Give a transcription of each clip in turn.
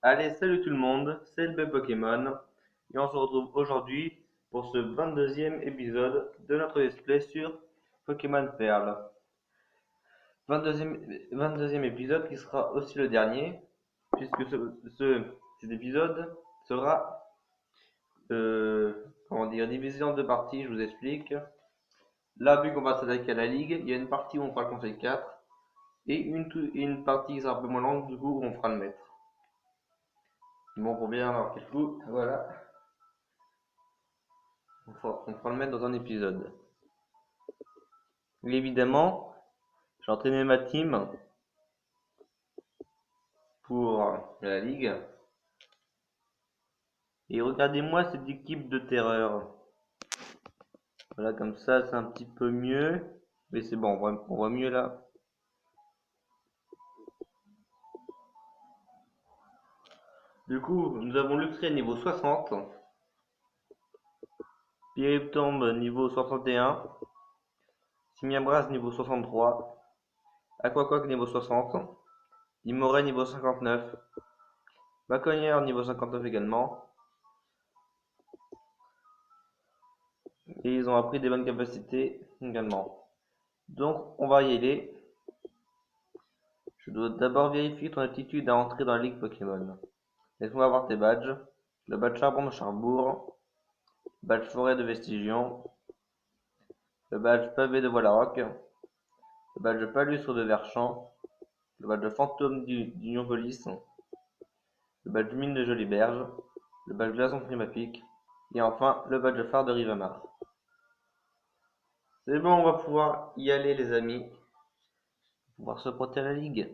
Allez, salut tout le monde, c'est le B Pokémon et on se retrouve aujourd'hui pour ce 22e épisode de notre let's play sur Pokémon Perle. 22e épisode qui sera aussi le dernier puisque cet épisode sera comment dire, divisé en deux parties, je vous explique. Là, vu qu'on va s'attaquer à la ligue, il y a une partie où on fera le conseil 4 et une partie qui sera un peu moins longue, du coup où on fera le maître. Bon, pour bien avoir quelque chose, voilà. On fera le mettre dans un épisode. Et évidemment, j'ai entraîné ma team pour la ligue. Et regardez-moi cette équipe de terreur. Voilà, comme ça, c'est un petit peu mieux. Mais c'est bon, on voit mieux là. Du coup, nous avons Luxray niveau 60. Pyriptombe niveau 61. Simiabras niveau 63. Aquacoque niveau 60. Imoray niveau 59. Baconnière niveau 59 également. Et ils ont appris des bonnes capacités également. Donc, on va y aller. Je dois d'abord vérifier ton aptitude à entrer dans la ligue Pokémon. Laisse-moi avoir tes badges. Le badge charbon de Charbourg. Le badge forêt de Vestigion. Le badge pavé de Voilaroc. Le badge palustre de Verchamp. Le badge fantôme d'Unionpolis. Le badge mine de Joliberge. Le badge glaçon Primapic. Et enfin, le badge phare de Rivamar. C'est bon, on va pouvoir y aller les amis. Pouvoir se porter à la ligue.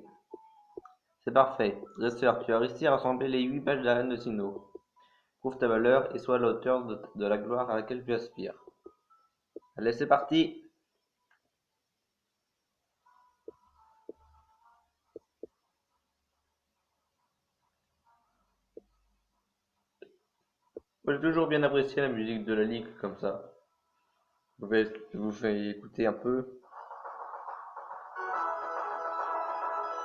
C'est parfait. Dresseur, tu as réussi à rassembler les 8 badges de la reine de Sinnoh. Prouve ta valeur et sois à la hauteur de la gloire à laquelle tu aspires. Allez, c'est parti! Moi, j'ai toujours bien apprécié la musique de la ligue comme ça. Je vous fais écouter un peu.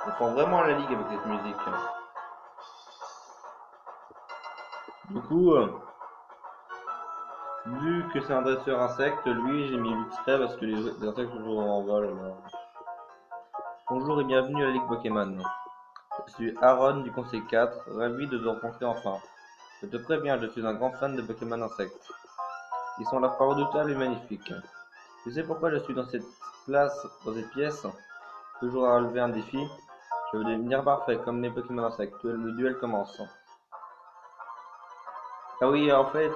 On sent vraiment la ligue avec cette musique. Du coup, vu que c'est un dresseur insecte, lui, j'ai mis Luxray parce que les insectes toujours en vol. Alors. Bonjour et bienvenue à la ligue Pokémon. Je suis Aaron du conseil 4, ravi de te rencontrer enfin. Je te préviens, je suis un grand fan de Pokémon insectes. Ils sont à la fois redoutables et magnifiques. Tu sais pourquoi je suis dans cette pièce, toujours à relever un défi? Je veux devenir parfait, comme les Pokémon insectes. Le duel commence. Ah oui, en fait,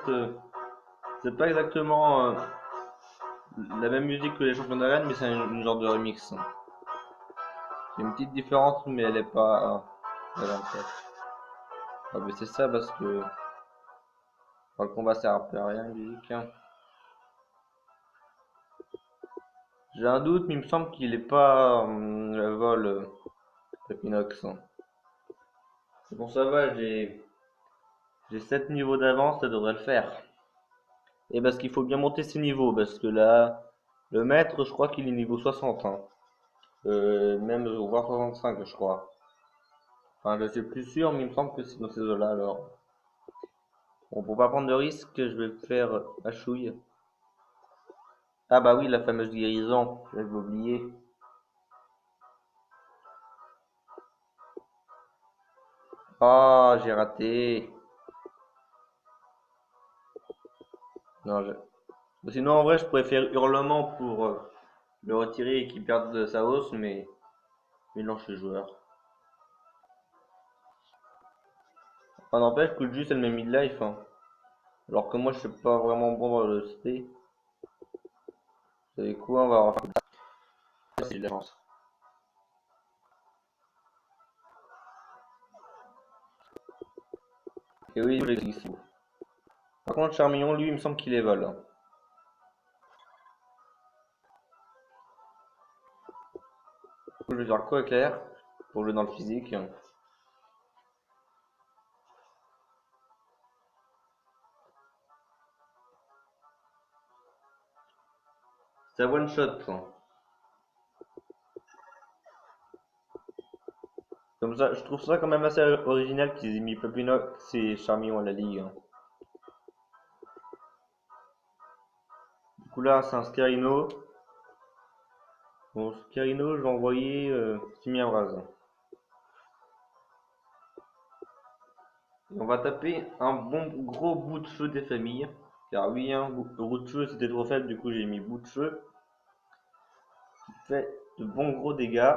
c'est pas exactement la même musique que les champions d'arène, mais c'est une genre de remix. Il y a une petite différence, mais elle est pas élémentaire. Ah, mais c'est ça parce que le combat sert un peu à rien, la musique. J'ai un doute, mais il me semble qu'il est pas le vol Equinox. C'est bon, ça va, j'ai 7 niveaux d'avance, ça devrait le faire. Et parce qu'il faut bien monter ses niveaux, parce que là, le maître, je crois qu'il est niveau 60, hein. Même voire 65, je crois. Enfin, je suis plus sûr, mais il me semble que c'est dans ces eaux-là, alors. Bon, pour pas prendre de risque, je vais faire à chouille. Ah bah oui, la fameuse guérison, j'avais oublié. Ah, j'ai raté. Non, sinon, en vrai, je pourrais faire hurlement pour le retirer et qu'il perde de sa hausse, mais non, je suis joueur. Enfin, n'empêche que le jus, c'est le même midlife, hein. Alors que moi, je suis pas vraiment bon dans le SP. Vous savez quoi, on va avoir c'est de la chance. Et oui, je l'existe. Par contre, Charmillon, lui, il me semble qu'il est vol, hein. Je vais faire quoi éclair pour jouer dans le physique. C'est one shot, hein. Comme Je trouve ça quand même assez original qu'ils aient mis Papinox et Charmillon à la ligue, hein. Du coup là, c'est un Scarino. Bon, Scarino, je vais envoyer Simiabras. Et on va taper un bon gros bout de feu des familles. Car oui, hein, bout de feu c'était trop faible, du coup j'ai mis bout de feu. Qui fait de bons gros dégâts.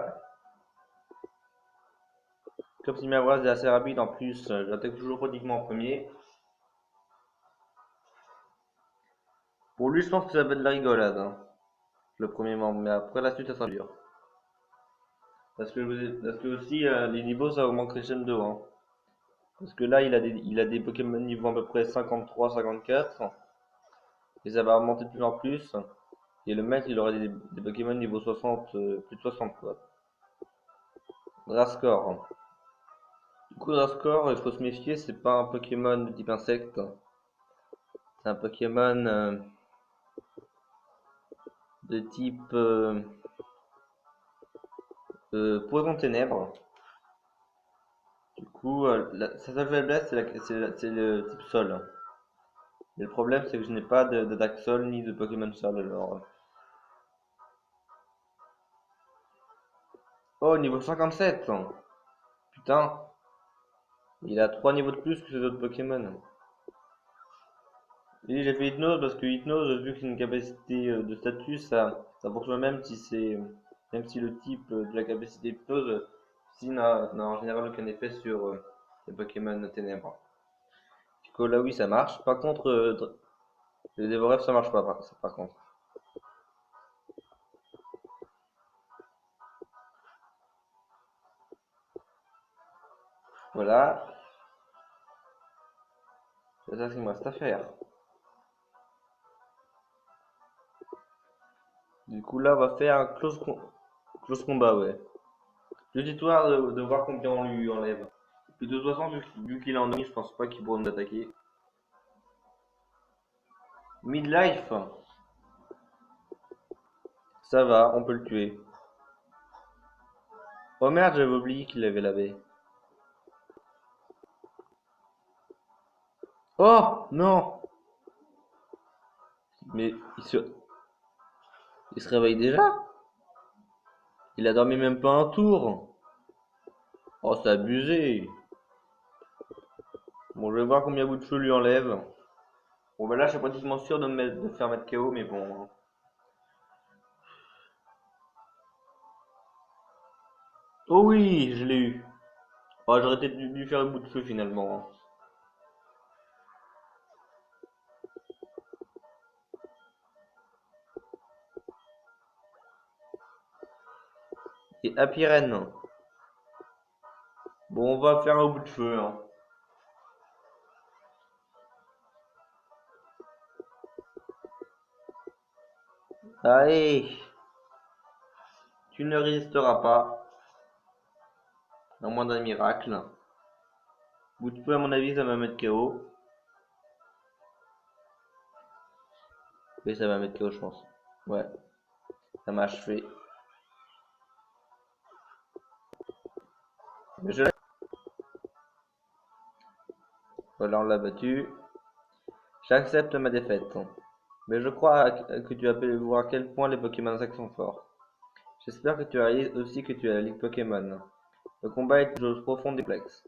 Comme Simiabras est assez rapide en plus, j'attaque toujours pratiquement en premier. Pour lui, je pense que ça va être de la rigolade, hein, le premier membre, mais après la suite ça sera dur. Parce que aussi les niveaux ça augmente crescendo, hein. Parce que là il a des Pokémon niveau à peu près 53, 54. Et ça va remonter de plus en plus. Et le maître il aura des Pokémon niveau 60, plus de 60 quoi. Drascore. Du coup Drascore, il faut se méfier, c'est pas un Pokémon de type insecte. C'est un Pokémon de type poison ténèbres. Du coup, sa seule faiblesse, c'est le type sol. Et le problème, c'est que je n'ai pas d'attaque sol ni de Pokémon sol alors. Oh, niveau 57! Putain, il a 3 niveaux de plus que les autres Pokémon. Et j'ai fait Hypnose parce que Hypnose, vu que c'est une capacité de statut, ça fonctionne même si le type de la capacité Hypnose, si n'a en général aucun effet sur les Pokémon ténèbres. Du coup, là oui, ça marche. Par contre, le Dévoref, ça marche pas, par contre. Voilà, c'est ça qu'il me reste à faire. Du coup, là, on va faire un close combat, ouais. Juste histoire de voir combien on lui enlève. Puis de toute façon, vu qu'il est en demi, je pense pas qu'il pourra nous attaquer. Midlife, ça va, on peut le tuer. Oh merde, j'avais oublié qu'il avait lavé. Oh non! Mais il se réveille déjà? Il a dormi même pas un tour. Oh, c'est abusé. Bon, je vais voir combien bout de feu lui enlève. Bon, bah là, je suis pratiquement sûr de faire mettre KO, mais bon, hein. Oh oui, je l'ai eu. Oh, j'aurais peut-être dû faire un bout de feu finalement, hein. Et Apirène. Bon, on va faire un bout de feu, hein. Allez, tu ne résisteras pas, à moins d'un miracle. Bout de feu, à mon avis, ça va mettre KO. Oui, ça va mettre KO, je pense. Ouais, ça m'a achevé. Mais voilà, on l'a battu. J'accepte ma défaite. Mais je crois que tu as pu voir à quel point les Pokémon insectes sont forts. J'espère que tu réalises aussi que tu es à la Ligue Pokémon. Le combat est une chose profonde et complexe.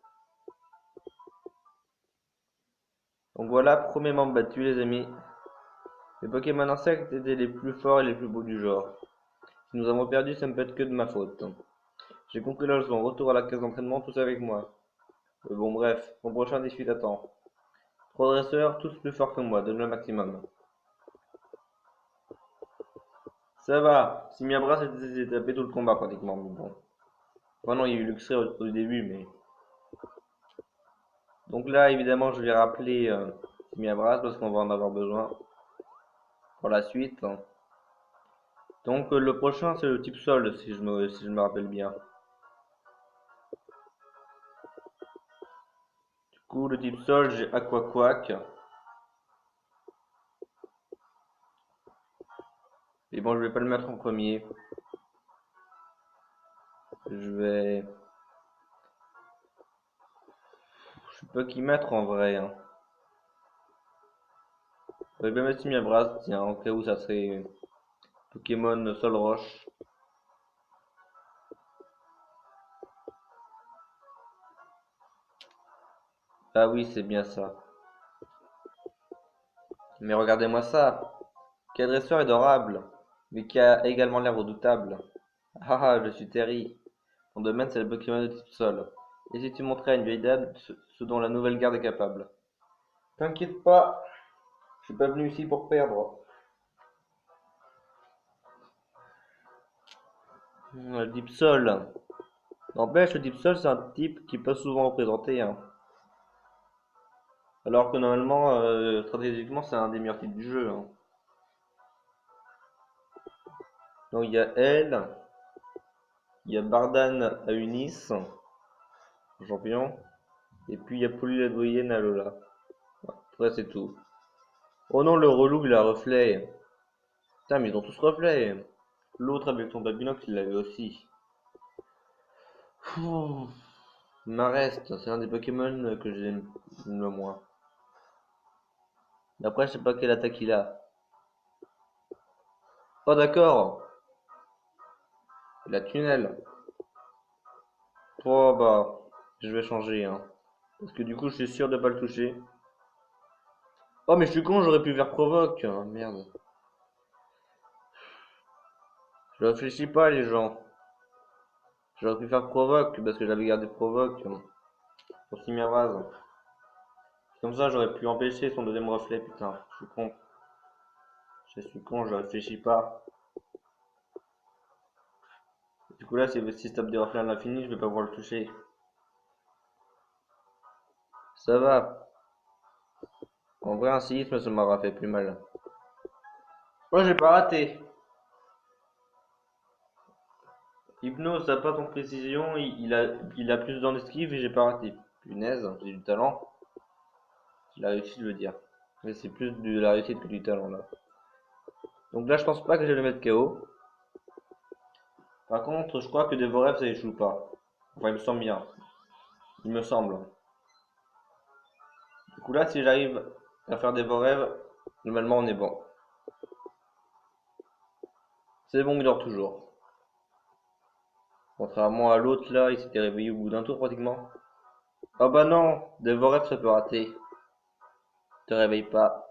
Donc voilà, premier membre battu, les amis. Les Pokémon insectes étaient les plus forts et les plus beaux du genre. Si nous avons perdu, ça ne peut être que de ma faute. J'ai compris la leçon. Retour à la case d'entraînement, tous avec moi. Bon, bref, mon prochain défi t'attend. 3 dresseurs, tous plus forts que moi, donne le maximum. Ça va, Simiabra s'est tapé tout le combat pratiquement, mais bon. Enfin non, il y a eu Luxray au début, mais... Donc là, évidemment, je vais rappeler Simiabra parce qu'on va en avoir besoin pour la suite. Donc le prochain, c'est le type sol, si je me rappelle bien. Du coup, le type sol, j'ai Aqua Quack. Et bon, je vais pas le mettre en premier. Je vais sais pas qui mettre en vrai, hein. J'aurais bien mettre Miabras, tiens, au cas où ça serait Pokémon Sol Roche. Ah oui, c'est bien ça. Mais regardez-moi ça. Quel dresseur adorable, mais qui a également l'air redoutable. Ah ah, je suis Terry. Mon domaine, c'est le Pokémon de type sol. Et si tu montrais à une vieille dame ce dont la nouvelle garde est capable? T'inquiète pas, je suis pas venu ici pour perdre. Le type sol. N'empêche, le type sol, c'est un type qui est pas souvent représenté, hein. Alors que normalement, stratégiquement, c'est un des meilleurs types du jeu, hein. Donc il y a elle, il y a Bardan à Unis, champion, et puis il y a Polyladroyenne à Lola. Après, c'est tout. Oh non, le relou, il a reflet. Putain, mais ils ont tous reflet. L'autre avec son babinox, il l'avait aussi. Pouh. Marest, c'est un des Pokémon que j'aime le moins. Après, je sais pas quelle attaque il a. Oh d'accord, il a tunnel. Oh bah, je vais changer, hein. Parce que du coup, je suis sûr de pas le toucher. Oh mais je suis con, j'aurais pu faire provoque. Oh, merde. Je réfléchis pas les gens. J'aurais pu faire provoque parce que j'avais gardé provoque pour Simiravaz. Comme ça, j'aurais pu empêcher son deuxième reflet, putain. Je suis con. Je suis con, je réfléchis pas. Du coup là, si je tape des reflets à l'infini, je vais pas pouvoir le toucher. Ça va. En vrai, un séisme, ça m'aura fait plus mal. Moi, j'ai pas raté. Hypnose, ça n'a pas ton précision, il a plus dans l'esquive et j'ai pas raté. Punaise, j'ai du talent. La réussite, je veux dire. Mais c'est plus de la réussite que du talent là. Donc là, je pense pas que je vais le mettre KO. Par contre, je crois que des vos rêves, ça échoue pas. Enfin, il me semble bien. Il me semble. Du coup là, si j'arrive à faire des vos rêves, normalement on est bon. C'est bon, il dort toujours. Contrairement à l'autre là, il s'était réveillé au bout d'un tour pratiquement. Ah bah non, des vos rêves, ça peut rater. Te réveille pas.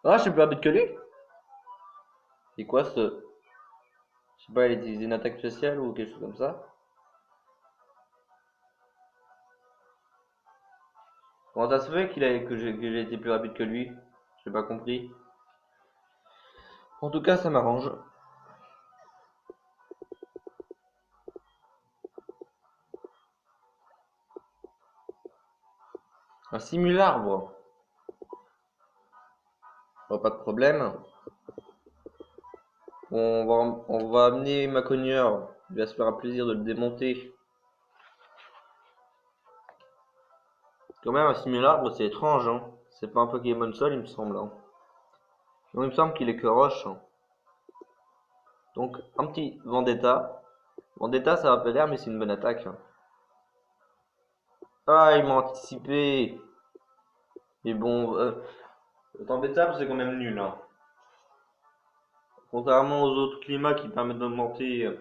Ah, je suis plus rapide que lui. C'est quoi ce... Je sais pas, il utilise une attaque spéciale ou quelque chose comme ça. Comment ça se fait que j'ai été plus rapide que lui? J'ai pas compris. En tout cas, ça m'arrange. Un simularbre. Oh, pas de problème. On va amener ma cogneur. Il va se faire un plaisir de le démonter. Quand même, un simularbre, c'est étrange, hein. C'est pas un Pokémon seul, il me semble, hein. Non, il me semble qu'il est que roche, hein. Donc, un petit Vendetta. Vendetta, ça va pas l'air, mais c'est une bonne attaque, hein. Ah, ils m'ont anticipé. Mais bon, Vendetta, c'est quand même nul, hein. Contrairement aux autres climats qui permettent d'augmenter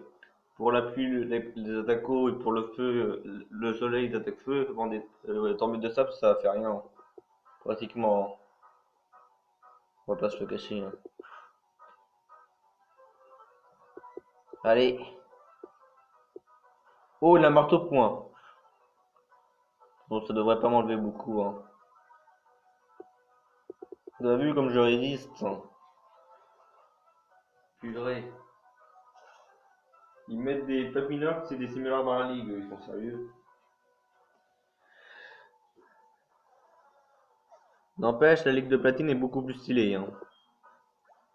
pour la pluie les attaques eau et pour le feu, le soleil les attaques feu, ouais, tempête de sable ça fait rien, hein. Pratiquement, hein. On va pas se le cacher, hein. Allez. Oh, il a un marteau point. Bon, ça devrait pas m'enlever beaucoup, hein. Vous avez vu comme je résiste, hein. Purée. Ils mettent des Papinox et des Simulars dans la ligue, ils sont sérieux. N'empêche, la ligue de platine est beaucoup plus stylée, hein.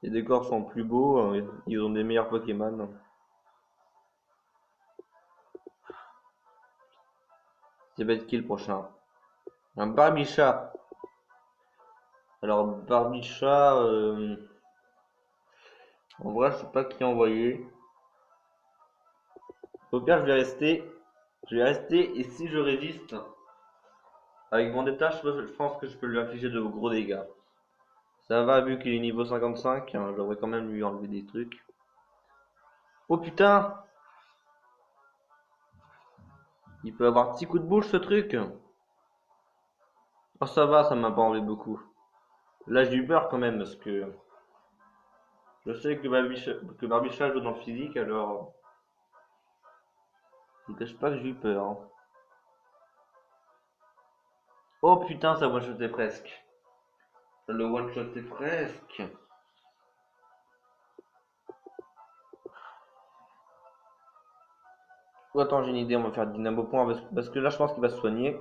Les décors sont plus beaux, ils ont des meilleurs Pokémon. C'est va être qui le prochain? Un Barbicha. Alors, Barbicha, en vrai, je sais pas qui envoyer. Au pire, je vais rester. Je vais rester, et si je résiste, Avec Vendetta, je pense que je peux lui infliger de gros dégâts. Ça va, vu qu'il est niveau 55, hein, je devrais quand même lui enlever des trucs. Oh putain! Il peut avoir 6 coups de bouche ce truc! Oh ça va, ça m'a pas enlevé beaucoup. Là j'ai eu peur quand même parce que je sais que Barbicha joue dans le physique, alors je vous cache pas que j'ai eu peur, hein. Oh putain, ça one-shotait presque. Le one-shotait presque. Oh, attends, j'ai une idée, on va faire Dynamo Point parce que là je pense qu'il va se soigner.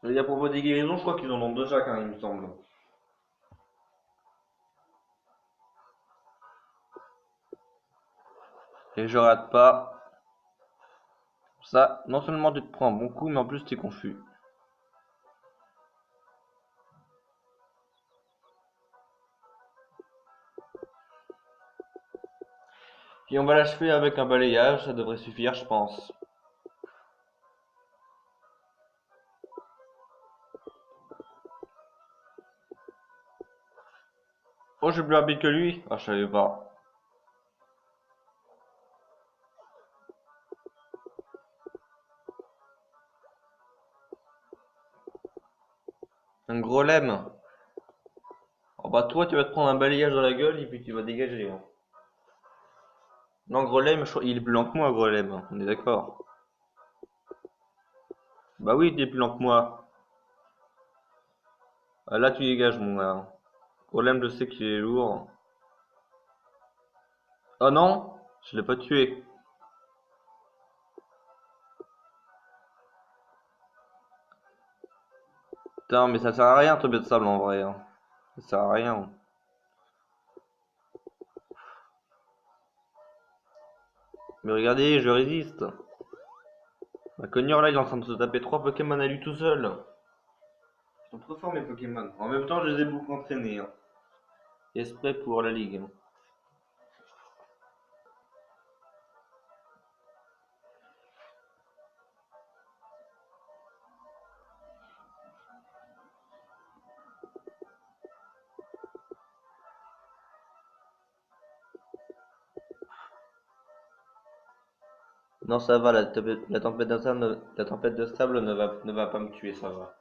Et à propos des guérisons, je crois qu'ils en ont deux chacun, il me semble. Et je rate pas. Ça, non seulement tu te prends un bon coup, mais en plus t'es confus. Et on va l'achever avec un balayage, ça devrait suffire, je pense. Oh, j'ai plus rapide que lui. Ah, je savais pas. Un gros lemme. Oh bah toi, tu vas te prendre un balayage dans la gueule et puis tu vas dégager, hein. Non, gros lemme, il est plus lent que moi, gros lemme, hein, on est d'accord. Bah oui, il est plus lent que moi. Ah, là, tu dégages, mon gars. Gros lemme, je sais qu'il est lourd. Oh non, je l'ai pas tué. Putain, mais ça sert à rien, tomber de sable en vrai, hein. Ça sert à rien. Mais regardez, je résiste. Ma cogneur là, il est en train de se taper 3 Pokémon à lui tout seul. Ils sont trop forts mes Pokémon. En même temps, je les ai beaucoup entraînés, hein. Exprès pour la ligue, hein. Non, ça va, la tempête de sable ne va pas me tuer, ça va.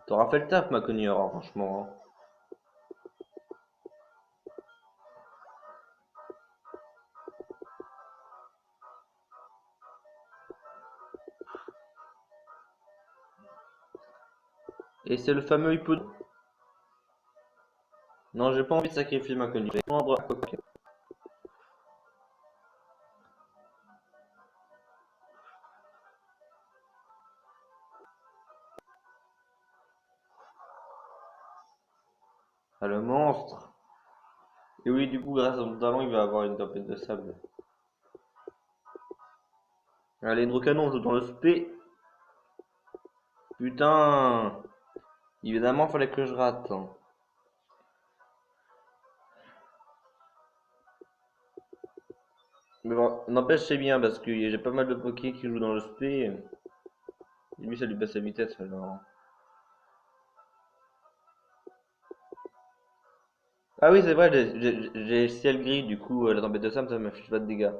T'auras fait le taf, ma cogneur, hein, franchement, hein. Et c'est le fameux hippodrome. Non, j'ai pas envie de sacrifier ma cogneur. Je vais prendre un coq. Ah, le monstre. Et oui, du coup, grâce à son talent, il va avoir une tempête de sable. Allez, Hydrocanon, joue dans le spé. Putain. Évidemment, fallait que je rate, hein. Mais bon, n'empêche, c'est bien parce que j'ai pas mal de pokés qui jouent dans le spé. Et lui, ça lui baisse la vitesse alors. Ah oui, c'est vrai, j'ai ciel gris, du coup, la tempête de sable, ça m'affiche pas de dégâts.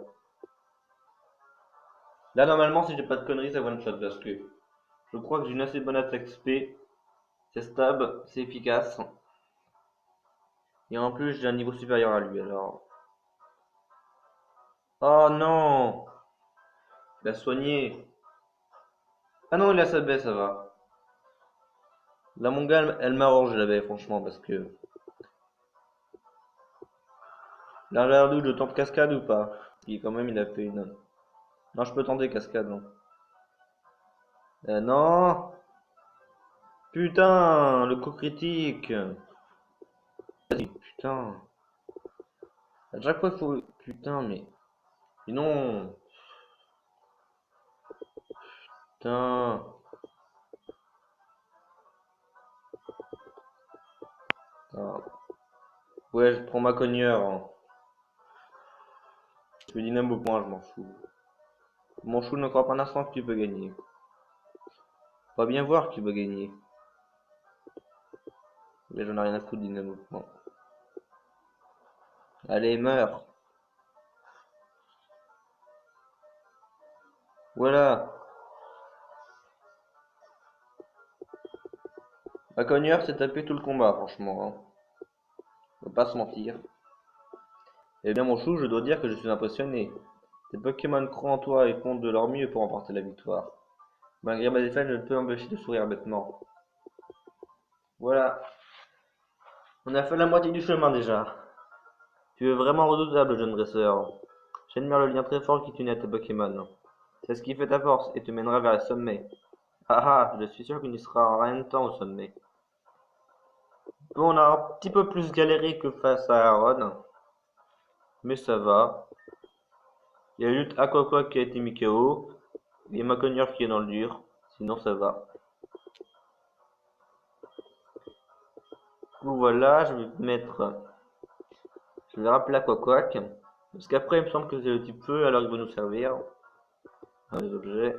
Là, normalement, si j'ai pas de conneries, ça one shot parce que je crois que j'ai une assez bonne attaque spé. C'est stable, c'est efficace. Et en plus, j'ai un niveau supérieur à lui alors. Oh non! Il a soigné. Ah non, il a sa baie, ça va. La mongale, elle m'arrange la baie, franchement, parce que. Là, je tente cascade ou pas? Quand même, il a fait une. Non, je peux tenter cascade, non. Non! Putain, le coup critique! Vas-y, putain. À chaque fois, il faut. Putain, mais. Non! Putain! Ah. Ouais, je prends ma cogneur, hein. Je fais dynamo point, je m'en fous. Mon chou ne croit pas un instant que tu peux gagner. On va bien voir qui va gagner. Mais j'en ai rien à foutre dynamiquement. Allez, meurs. Voilà. Ma cogneur s'est tapé tout le combat, franchement. Hein. On va pas se mentir. Eh bien, mon chou, je dois dire que je suis impressionné. Tes Pokémon croient en toi et font de leur mieux pour remporter la victoire. Malgré ma défaite, je ne peux m'empêcher de sourire bêtement. Voilà. On a fait la moitié du chemin déjà. Tu es vraiment redoutable, jeune dresseur. J'admire le lien très fort qui t'unit à tes Pokémon. C'est ce qui fait ta force et te mènera vers le sommet. Ah ah, je suis sûr qu'il n'y sera rien de temps au sommet. Bon, on a un petit peu plus galéré que face à Aaron, mais ça va. Il y a juste Aquaqua qui a été mis KO, et Maconier qui est dans le dur, sinon ça va. Du coup, voilà, je vais rappeler Aquaquack, parce qu'après il me semble que c'est le type feu, alors il va nous servir dans les objets.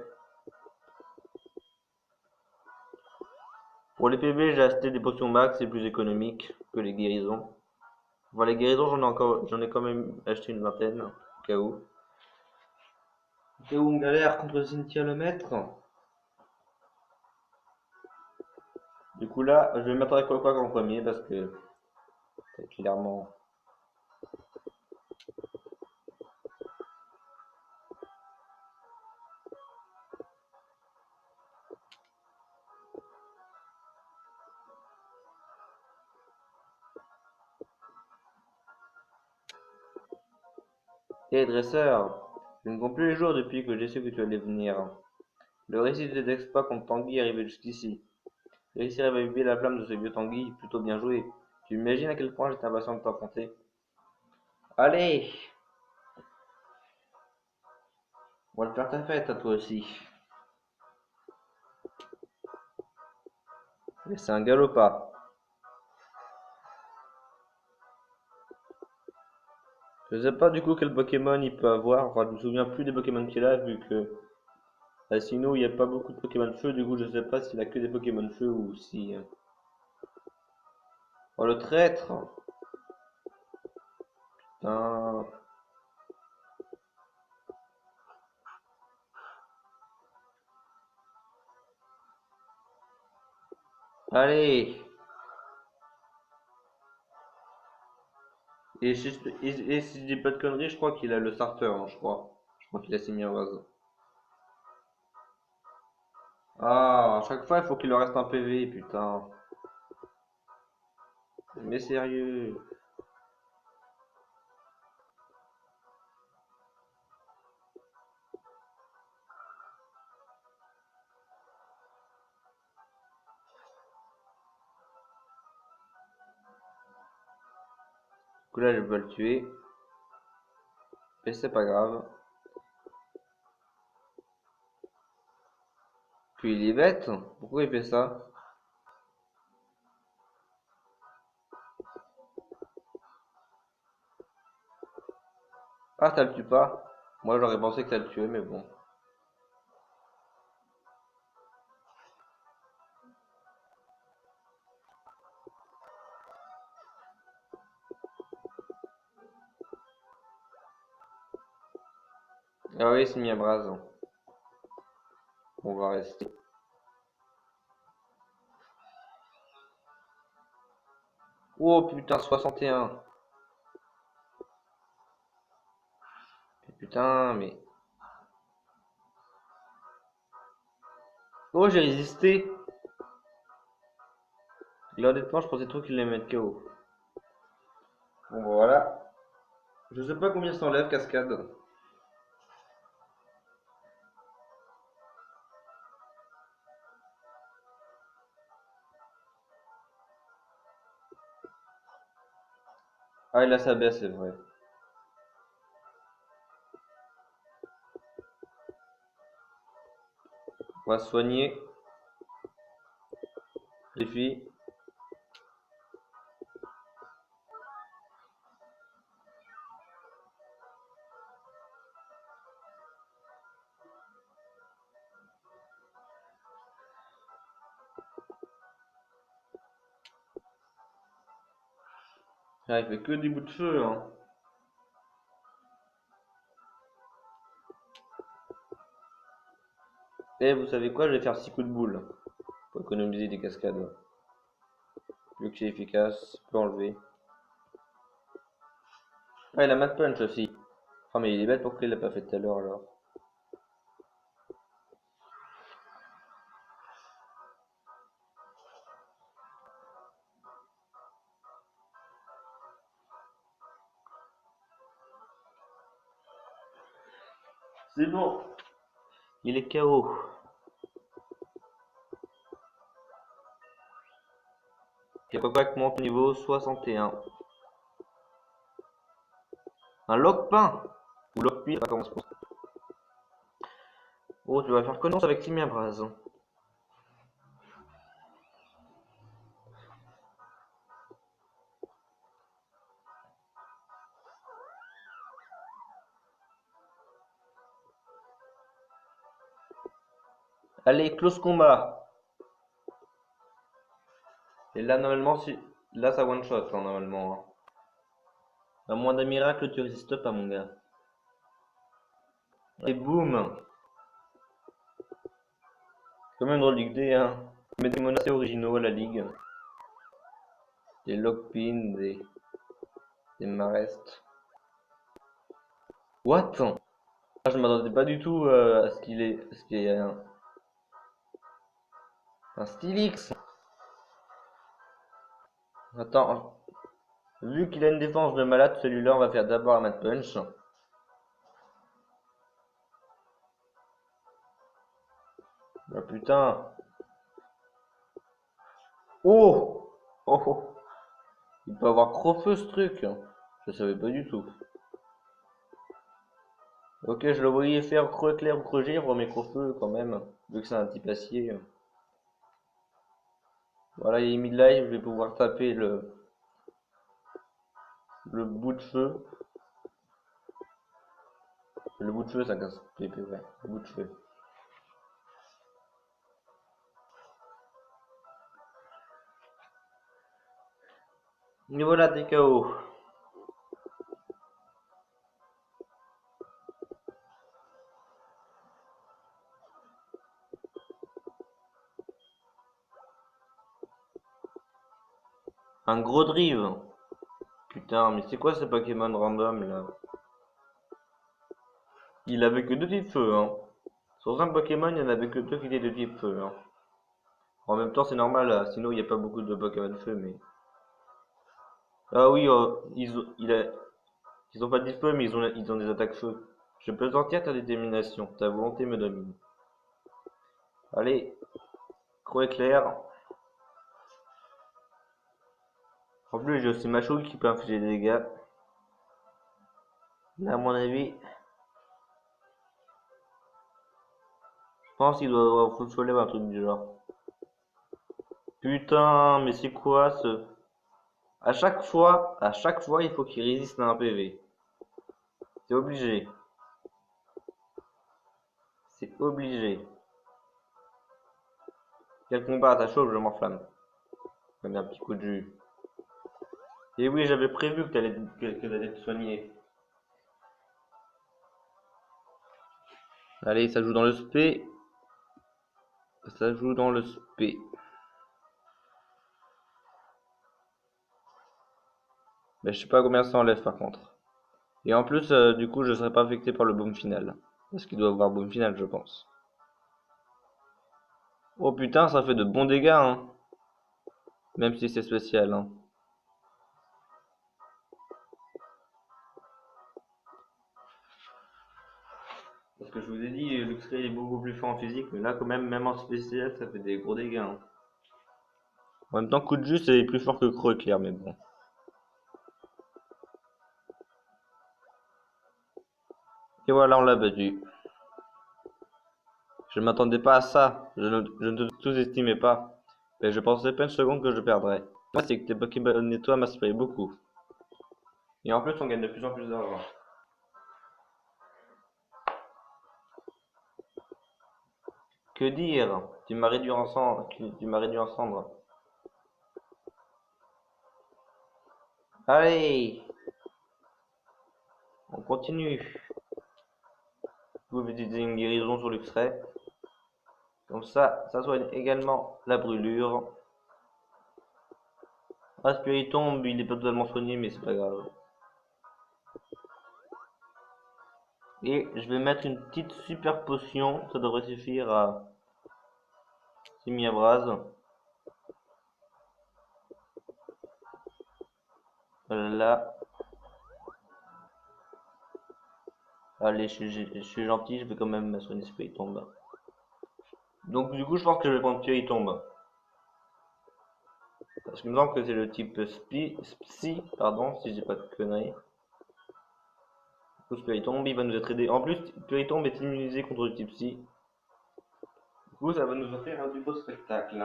Pour les PB, j'ai acheté des potions max, c'est plus économique que les guérisons. Voilà, les guérisons, j'en ai quand même acheté une vingtaine, au cas où. Au cas où on galère contre Cynthia le maître. Du coup là, je vais mettre Aquaquack en premier parce que c'est clairement. Hé dresseur, je ne compte plus les jours depuis que j'ai su que tu allais venir. Le récit de tes exploits contre Tanguy est arrivé jusqu'ici. Réussir à raviver la flamme de ce vieux Tanguy, plutôt bien joué. Tu imagines à quel point j'étais impatient de t'affronter. Allez, on va te faire ta fête à toi aussi. Mais c'est un galopard. Je sais pas du coup quel Pokémon il peut avoir. Enfin, je me souviens plus des Pokémon qu'il a vu que sinon il n'y a pas beaucoup de Pokémon feu. Du coup, je sais pas s'il a que des Pokémon feu ou si. Oh le traître! Putain. Allez! Et si je dis pas de conneries, je crois qu'il a le starter, hein, je crois. Je crois qu'il a signé un vase. Ah, à chaque fois, il faut qu'il leur reste un PV, putain. Mais sérieux. Du coup là, je vais le tuer. Mais c'est pas grave. Puis il est bête. Pourquoi il fait ça? Ah, ça le tue pas. Moi, j'aurais pensé que ça le tuait, mais bon. Ah oui, c'est mis à brase. On va rester. Oh putain, 61. Putain, mais. Oh, j'ai résisté. Là, honnêtement, je pensais trop qu'il allait mettre KO. Bon, bah, voilà. Je sais pas combien ça enlève, cascade. Ah, et là, ça baisse, c'est vrai. On va se soigner. Les filles. Ah, il fait que des bouts de feu, hein. Et vous savez quoi, je vais faire 6 coups de boule pour économiser des cascades. Vu que c'est efficace, je peux enlever. Ah, il a Mad Punch aussi. Oh, mais il est bête, pourquoi il l'a pas fait tout à l'heure alors? C'est bon, il est KO. Et Copac monte niveau 61. Un Lockpin ou Lockpi, je sais pas comment se prononce. Oh, tu vas faire connaissance avec Timia Braz. Allez, close combat. Et là, normalement, si... là, ça one shot, hein, normalement, hein. À moins d'un miracle, tu résistes pas, mon gars. Et boum. Comme une drôle d'idée, hein. Mais des menacés originaux à la ligue. Des Lockpin, des Marest. What? Ah, je m'attendais pas du tout à ce qu'il y ait un Stylix. Attends, vu qu'il a une défense de malade, celui-là, on va faire d'abord un Mad Punch. Ah putain. Oh! Oh, oh. Il peut avoir Crofeu ce truc. Je savais pas du tout. Ok, je le voyais faire creux clair ou creux givre, mais Crofeu quand même. Vu que c'est un type acier. Voilà, il est mid-life, je vais pouvoir taper le bout de feu. Le bout de feu, ça casse PP, ouais. Le bout de feu. Et voilà, t'es KO. Un gros drive. Putain, mais c'est quoi ce Pokémon random là? Il avait que deux types feu, hein. Sur un Pokémon, il n'y en avait que deux qui étaient de type feu, hein. En même temps, c'est normal, sinon il n'y a pas beaucoup de Pokémon feu, mais. Ah oui, ils ont pas de feu, mais ils ont des attaques feu. Je peux sentir ta détermination, ta volonté me domine. Allez, gros éclair. En plus, j'ai aussi ma chouille qui peut infliger des dégâts. Là, à mon avis, je pense qu'il doit avoir full soleil ou un truc du genre. Putain, mais c'est quoi ce... à chaque fois, il faut qu'il résiste à un PV. C'est obligé. C'est obligé. Quel combat à ta chauve, je m'enflamme. Comme un petit coup de jus. Et oui, j'avais prévu que t'allais te soigner. Allez, ça joue dans le spé. Ça joue dans le spé. Mais je sais pas combien ça enlève par contre. Et en plus, du coup, je serai pas affecté par le boom final. Parce qu'il doit avoir boom final, je pense. Oh putain, ça fait de bons dégâts, hein. Même si c'est spécial, hein. Parce que je vous ai dit, Luxray est beaucoup plus fort en physique, mais là, quand même, même en spécial, ça fait des gros dégâts, hein. En même temps, coup de jus, c'est plus fort que Creux éclair, mais bon. Et voilà, on l'a battu. Je m'attendais pas à ça. Je ne te sous-estimais pas. Mais je pensais pas une seconde que je perdrais. Moi, c'est que tes Pokémon et toi m'inspirent beaucoup. Et en plus, on gagne de plus en plus d'argent. Que dire? Tu m'as réduit en cendres. Tu m'as réduit en cendres. Allez, on continue. Vous utilisez une guérison sur l'extrait. Comme ça soigne également la brûlure. Ah, Spirit tombe, il est pas totalement soigné, mais c'est pas grave. Et je vais mettre une petite super potion, ça devrait suffire à Simiabraz. Voilà. Allez, je suis gentil, je vais quand même soigner Spirit tombe. Donc du coup, je pense que je vais prendre Spirit tombe. Parce qu'il me semble que c'est le type Psy, pardon, si j'ai pas de conneries. Du coup, Spirit tombe, il va nous être aidé. En plus, Spirit tombe est immunisé contre le type Psy. Du coup, ça va nous offrir un du beau spectacle.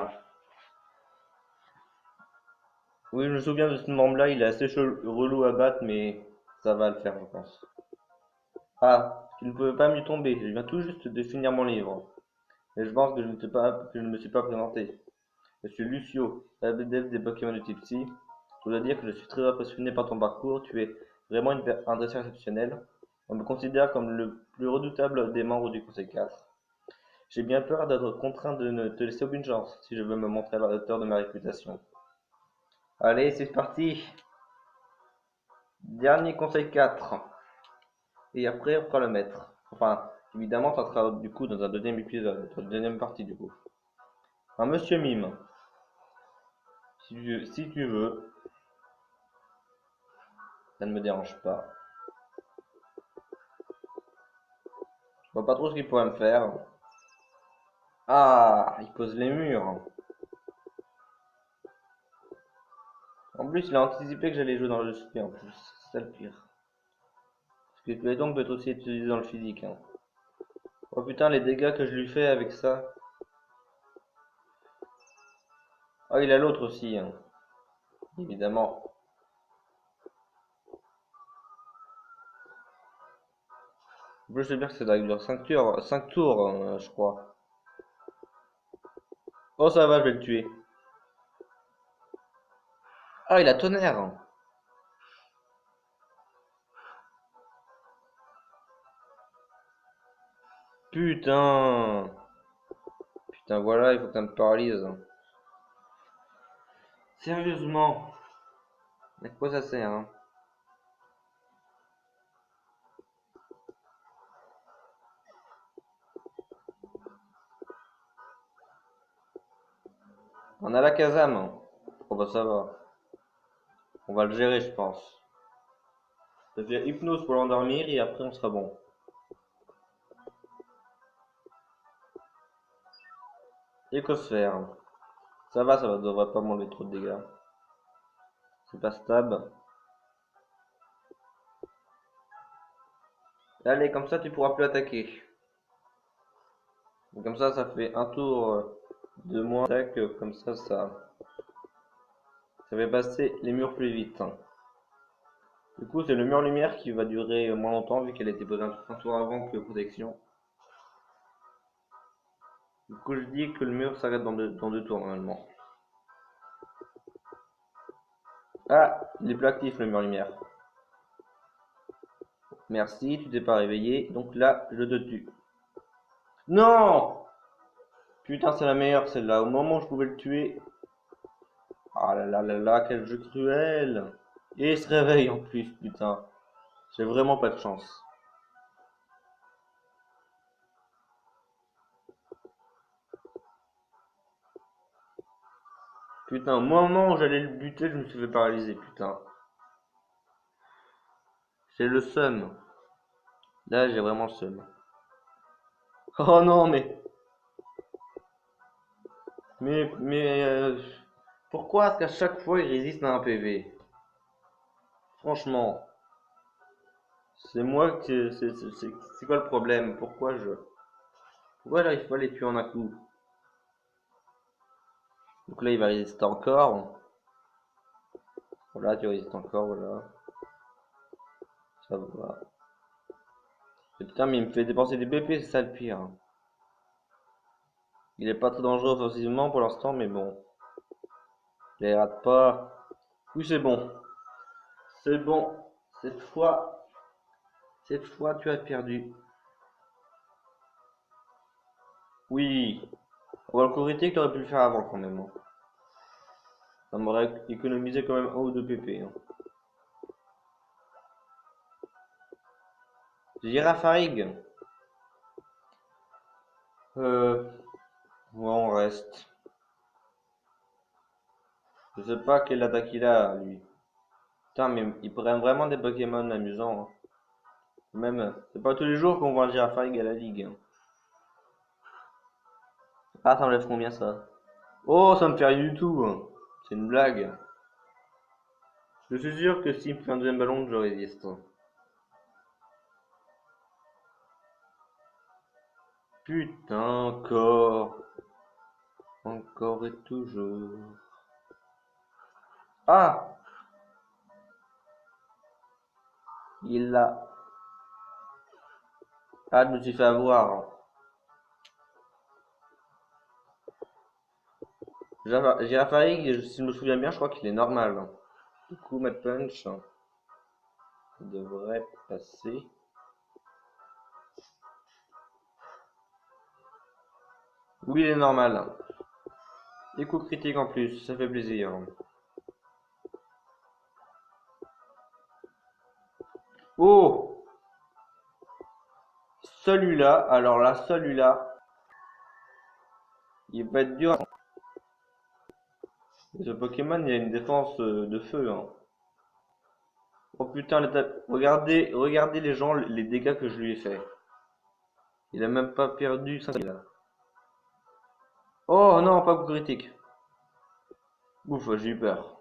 Oui, je me souviens de ce membre-là, il est assez relou à battre, mais ça va le faire, je pense. Ah, tu ne pouvais pas mieux tomber, je viens tout juste de finir mon livre. Et je pense que je ne me suis pas présenté. Je suis Lucio, ABDF des Pokémon de type Psy. Je dois dire que je suis très impressionné par ton parcours, tu es vraiment un dresseur exceptionnel. On me considère comme le plus redoutable des membres du Conseil 4. J'ai bien peur d'être contraint de ne te laisser aucune chance, si je veux me montrer à la hauteur de ma réputation. Allez, c'est parti! Dernier conseil 4. Et après, on fera le maître. Enfin, évidemment, ça sera du coup dans un deuxième épisode, dans la deuxième partie du coup. Un monsieur mime, si tu veux, ça ne me dérange pas. Je vois pas trop ce qu'il pourrait me faire. Ah, il pose les murs. En plus, il a anticipé que j'allais jouer dans le sujet en plus. C'est ça le pire. Parce que Platon peut être aussi utilisé dans le physique. Hein. Oh putain, les dégâts que je lui fais avec ça. Oh, il a l'autre aussi, hein. Évidemment. En plus, je sais bien que ça doit durer 5 tours, 5 tours je crois. Oh, ça va, je vais le tuer. Ah, il a tonnerre. Putain. Putain, voilà, il faut que ça me paralyse. Sérieusement. À quoi ça sert, hein? On a la Kazam. Oh bah ça va. On va le gérer, je pense. Ça fait hypnose pour l'endormir et après on sera bon. Écosphère. Ça devrait pas m'enlever trop de dégâts. C'est pas stable. Allez, comme ça tu pourras plus attaquer. Et comme ça fait un tour de moins d'attaque. Comme ça fait passer les murs plus vite. Hein. Du coup, c'est le mur lumière qui va durer moins longtemps vu qu'elle a été posée un tour avant que protection. Du coup, je dis que le mur s'arrête dans deux tours normalement. Ah, il est plus actif le mur lumière. Merci, tu t'es pas réveillé, donc là, je te tue. Non! Putain, c'est la meilleure celle-là. Au moment où je pouvais le tuer. Ah là là là là, quel jeu cruel! Et il se réveille en plus, putain. J'ai vraiment pas de chance. Putain, au moment où j'allais le buter, je me suis fait paralyser, putain. C'est le seum. Là, j'ai vraiment le seum. Oh non, mais pourquoi est-ce qu'à chaque fois il résiste à un PV? Franchement, c'est moi que c'est quoi le problème? Pourquoi j'arrive pas à les tuer en un coup? Donc là, il va résister encore. Voilà, tu résistes encore, voilà. Ça va. Et putain, mais il me fait dépenser des BP, c'est ça le pire. Hein. Il est pas très dangereux offensivement pour l'instant, mais bon. Il les rate pas. Oui, c'est bon. C'est bon. Cette fois, tu as perdu. Oui. On le critique, t'aurais pu le faire avant quand même, hein. Ça m'aurait économisé quand même 1 ou 2 pp, hein. Girafarig. Ouais, on reste. Je sais pas quelle attaque il a, lui. Putain, mais ils prennent vraiment des Pokémon amusants, hein. Même, c'est pas tous les jours qu'on voit un Girafarig à la ligue, hein. Ah, ça enlève combien ça? Oh, ça me fait rien du tout, hein. C'est une blague. Je suis sûr que s'il me fait un deuxième ballon, je résiste, hein. Putain, encore. Encore et toujours. Ah! Il l'a. Ah, je me suis fait avoir, hein. Girafarig, si je me souviens bien, je crois qu'il est normal, hein. Du coup, ma punch devrait passer. Oui, il est normal. Et coup critique en plus, ça fait plaisir. Oh! Celui-là, alors là, celui-là, il va être dur. Ce Pokémon, il a une défense de feu, hein. Oh putain, regardez les gens, les dégâts que je lui ai fait. Il a même pas perdu 5 là. Oh non, pas coup critique. Ouf, j'ai eu peur.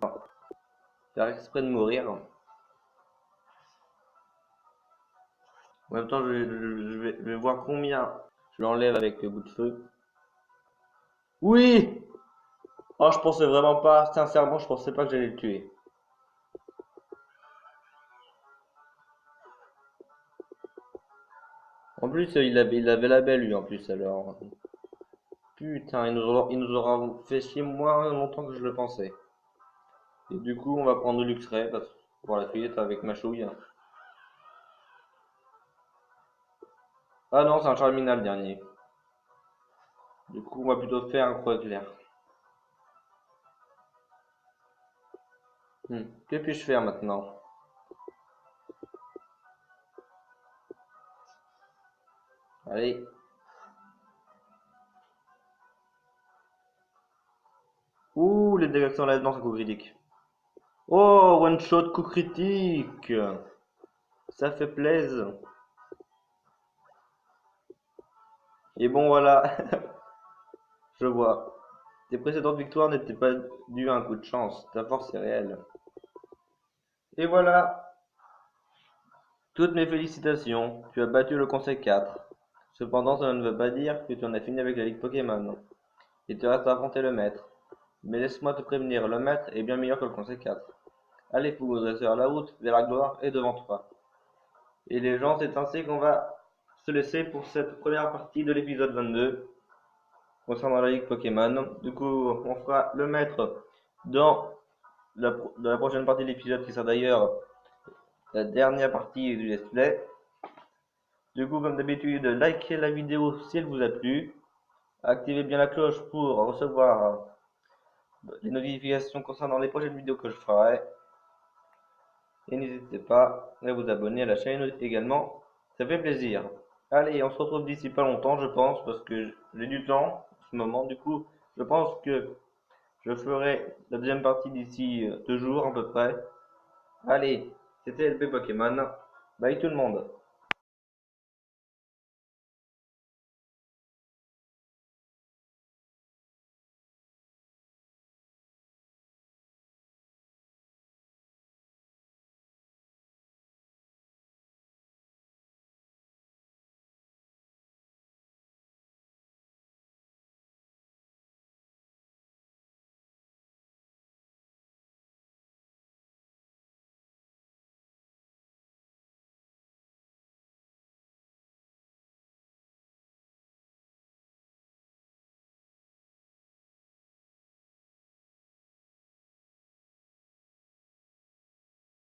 Non, faire exprès de mourir. En même temps, je vais voir combien je l'enlève avec le bout de feu. Oui! Oh, je pensais vraiment pas, sincèrement, je pensais pas que j'allais le tuer. En plus, il avait la belle, lui, en plus, alors. Putain, il nous aura fait chier moins longtemps que je le pensais. Et du coup, on va prendre le Luxray pour la suite avec ma chouille. Ah non, c'est un Charminal dernier. Du coup, on va plutôt faire un croix clair. Que puis-je faire maintenant? Allez. Ouh, les dégâts que ça enlève dans un coup critique. Oh, one shot coup critique. Ça fait plaisir. Et bon, voilà, je vois. Tes précédentes victoires n'étaient pas dues à un coup de chance. Ta force est réelle. Et voilà, toutes mes félicitations. Tu as battu le Conseil 4. Cependant, ça ne veut pas dire que tu en as fini avec la Ligue Pokémon. Il te reste à affronter le maître. Mais laisse-moi te prévenir, le maître est bien meilleur que le Conseil 4. Allez, fous, dresseur, la route vers la gloire est devant toi. Et les gens, c'est ainsi qu'on va se laisser pour cette première partie de l'épisode 22 concernant la Ligue Pokémon. Du coup, on fera le maître dans la prochaine partie de l'épisode qui sera d'ailleurs la dernière partie du let's play. Du coup, comme d'habitude, likez la vidéo si elle vous a plu. Activez bien la cloche pour recevoir les notifications concernant les prochaines vidéos que je ferai. Et n'hésitez pas à vous abonner à la chaîne également, ça fait plaisir. Allez, on se retrouve d'ici pas longtemps, je pense, parce que j'ai du temps en ce moment. Du coup, je pense que je ferai la deuxième partie d'ici 2 jours à peu près. Allez, c'était LP Pokémon. Bye tout le monde.